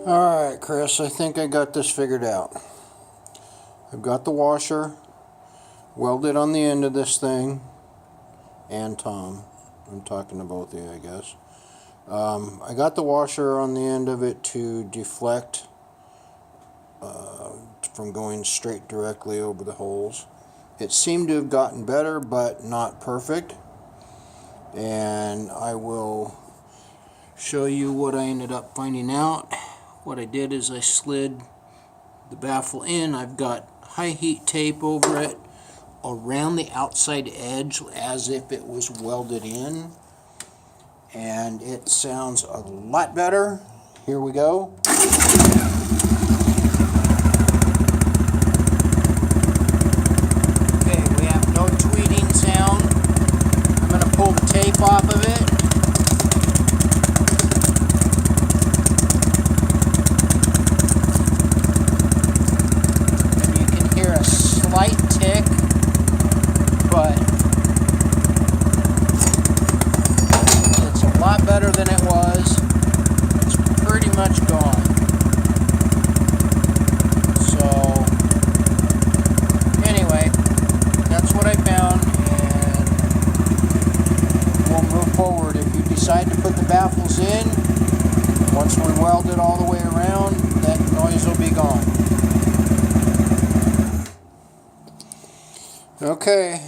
Alright, Chris, I think I got this figured out. I've got the washer welded on the end of this thing, and Tom. I'm talking to both of you, I guess. I got the washer on the end of it to deflect from going straight directly over the holes. It seemed to have gotten better, but not perfect. And I will show you what I ended up finding out. What I did is I slid the baffle in. I've got high heat tape over it around the outside edge as if it was welded in, and it sounds a lot better. Here we go. Okay, we have no tweeting sound. I'm going to pull the tape off of it. Slight tick, but it's a lot better than it was. It's pretty much gone. So anyway, that's what I found, and we'll move forward. If you decide to put the baffles in, once we weld it all the way around, that noise will be gone. Okay.